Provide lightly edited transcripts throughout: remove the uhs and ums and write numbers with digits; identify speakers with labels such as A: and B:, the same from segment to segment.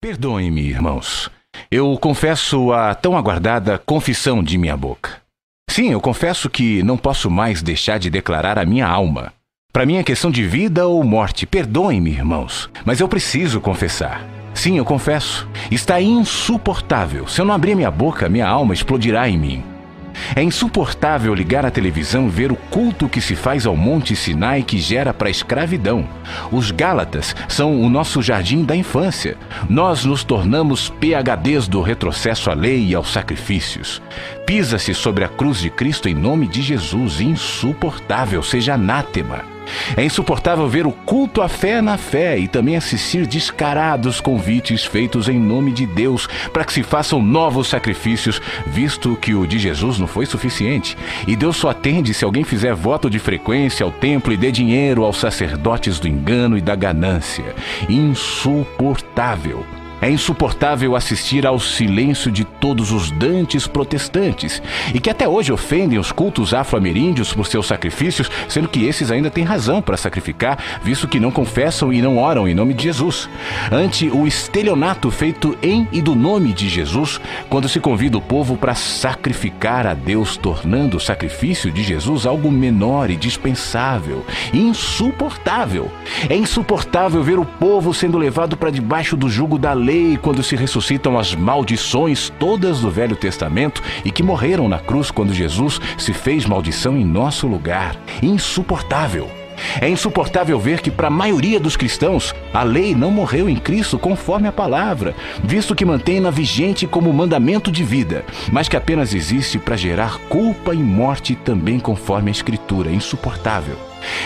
A: Perdoem-me, irmãos. Eu confesso a tão aguardada confissão de minha boca. Sim, eu confesso que não posso mais deixar de declarar a minha alma. Para mim é questão de vida ou morte. Perdoem-me, irmãos, mas eu preciso confessar. Sim, eu confesso. Está insuportável. Se eu não abrir minha boca, minha alma explodirá em mim. É insuportável ligar a televisão e ver o culto que se faz ao Monte Sinai que gera para a escravidão. Os Gálatas são o nosso jardim da infância. Nós nos tornamos PhDs do retrocesso à lei e aos sacrifícios. Pisa-se sobre a cruz de Cristo em nome de Jesus. Insuportável, seja anátema. É insuportável ver o culto à fé na fé e também assistir descarados convites feitos em nome de Deus para que se façam novos sacrifícios, visto que o de Jesus não foi suficiente. E Deus só atende se alguém fizer voto de frequência ao templo e dê dinheiro aos sacerdotes do engano e da ganância. Insuportável. É insuportável assistir ao silêncio de todos os dantes protestantes e que até hoje ofendem os cultos afro-ameríndios por seus sacrifícios, sendo que esses ainda têm razão para sacrificar, visto que não confessam e não oram em nome de Jesus. Ante o estelionato feito em e do nome de Jesus, quando se convida o povo para sacrificar a Deus, tornando o sacrifício de Jesus algo menor e dispensável. Insuportável. É insuportável ver o povo sendo levado para debaixo do jugo da lei quando se ressuscitam as maldições todas do Velho Testamento e que morreram na cruz quando Jesus se fez maldição em nosso lugar. Insuportável. É insuportável ver que para a maioria dos cristãos a lei não morreu em Cristo conforme a palavra, visto que mantém-na vigente como mandamento de vida, mas que apenas existe para gerar culpa e morte também conforme a Escritura. É insuportável.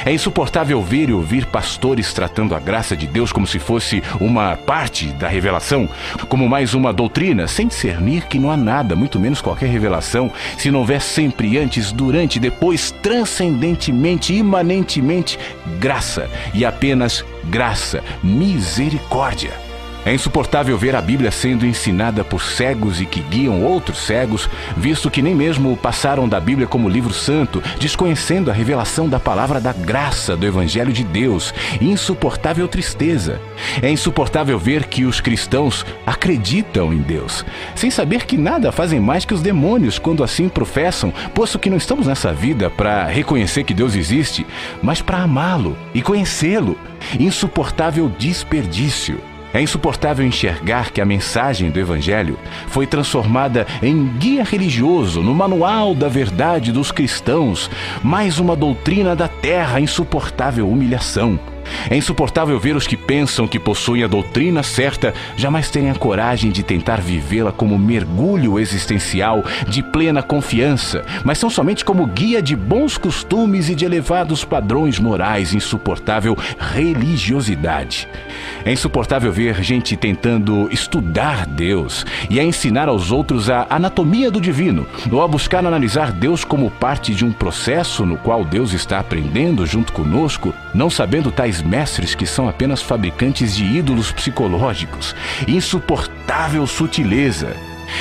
A: É insuportável ver e ouvir pastores tratando a graça de Deus como se fosse uma parte da revelação, como mais uma doutrina, sem discernir que não há nada, muito menos qualquer revelação, se não houver sempre antes, durante, depois, transcendentemente, imanentemente, graça e apenas graça, misericórdia. É insuportável ver a Bíblia sendo ensinada por cegos e que guiam outros cegos, visto que nem mesmo passaram da Bíblia como livro santo, desconhecendo a revelação da palavra da graça do Evangelho de Deus. Insuportável tristeza. É insuportável ver que os cristãos acreditam em Deus, sem saber que nada fazem mais que os demônios quando assim professam, posto que não estamos nessa vida para reconhecer que Deus existe, mas para amá-lo e conhecê-lo. Insuportável desperdício. É insuportável enxergar que a mensagem do Evangelho foi transformada em guia religioso, no manual da verdade dos cristãos, mais uma doutrina da terra. Insuportável humilhação. É insuportável ver os que pensam que possuem a doutrina certa jamais terem a coragem de tentar vivê-la como mergulho existencial de plena confiança, mas são somente como guia de bons costumes e de elevados padrões morais. Insuportável religiosidade. É insuportável ver gente tentando estudar Deus e a ensinar aos outros a anatomia do divino, ou a buscar analisar Deus como parte de um processo no qual Deus está aprendendo junto conosco, não sabendo tais mestres que são apenas fabricantes de ídolos psicológicos. Insuportável sutileza.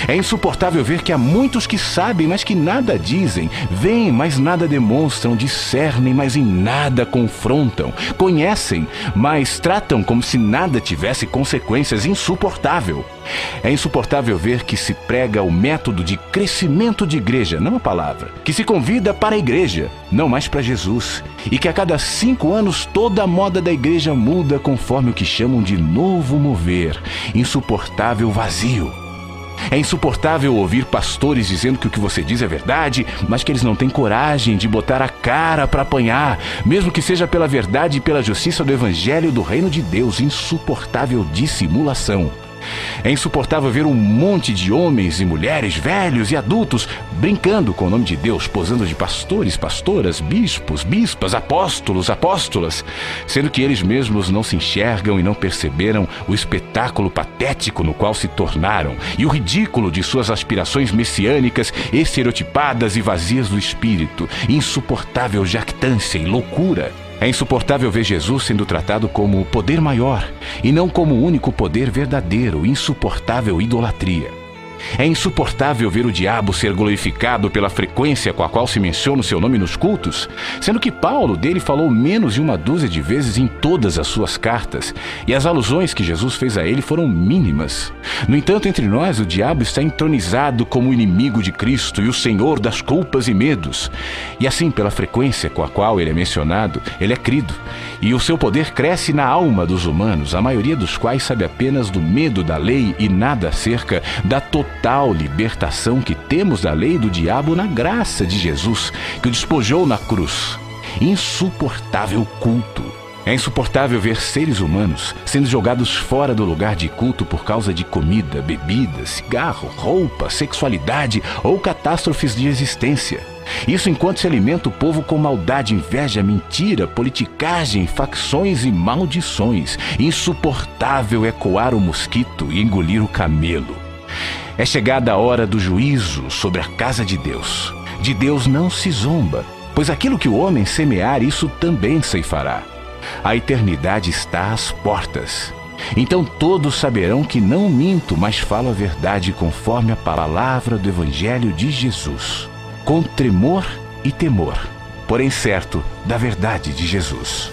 A: É insuportável ver que há muitos que sabem, mas que nada dizem, veem, mas nada demonstram, discernem, mas em nada confrontam, conhecem, mas tratam como se nada tivesse consequências. Insuportável. É insuportável ver que se prega o método de crescimento de igreja, não a palavra, que se convida para a igreja, não mais para Jesus, e que a cada 5 anos toda a moda da igreja muda conforme o que chamam de novo mover. Insuportável vazio. É insuportável ouvir pastores dizendo que o que você diz é verdade, mas que eles não têm coragem de botar a cara para apanhar, mesmo que seja pela verdade e pela justiça do Evangelho do Reino de Deus. Insuportável dissimulação. É insuportável ver um monte de homens e mulheres, velhos e adultos, brincando com o nome de Deus, posando de pastores, pastoras, bispos, bispas, apóstolos, apóstolas, sendo que eles mesmos não se enxergam e não perceberam o espetáculo patético no qual se tornaram e o ridículo de suas aspirações messiânicas, estereotipadas e vazias do espírito. Insuportável jactância e loucura. É insuportável ver Jesus sendo tratado como o poder maior e não como o único poder verdadeiro. Insuportável idolatria. É insuportável ver o diabo ser glorificado pela frequência com a qual se menciona o seu nome nos cultos, sendo que Paulo dele falou menos de uma dúzia de vezes em todas as suas cartas, e as alusões que Jesus fez a ele foram mínimas. No entanto, entre nós, o diabo está entronizado como o inimigo de Cristo e o senhor das culpas e medos. E assim, pela frequência com a qual ele é mencionado, ele é crido, e o seu poder cresce na alma dos humanos, a maioria dos quais sabe apenas do medo da lei e nada acerca da total libertação que temos da lei e do diabo na graça de Jesus, que o despojou na cruz. Insuportável culto. É insuportável ver seres humanos sendo jogados fora do lugar de culto por causa de comida, bebida, cigarro, roupa, sexualidade ou catástrofes de existência. Isso enquanto se alimenta o povo com maldade, inveja, mentira, politicagem, facções e maldições. Insuportável é coar o mosquito e engolir o camelo. É chegada a hora do juízo sobre a casa de Deus. De Deus não se zomba, pois aquilo que o homem semear, isso também ceifará. A eternidade está às portas. Então todos saberão que não minto, mas falo a verdade conforme a palavra do Evangelho de Jesus, com tremor e temor, porém certo da verdade de Jesus.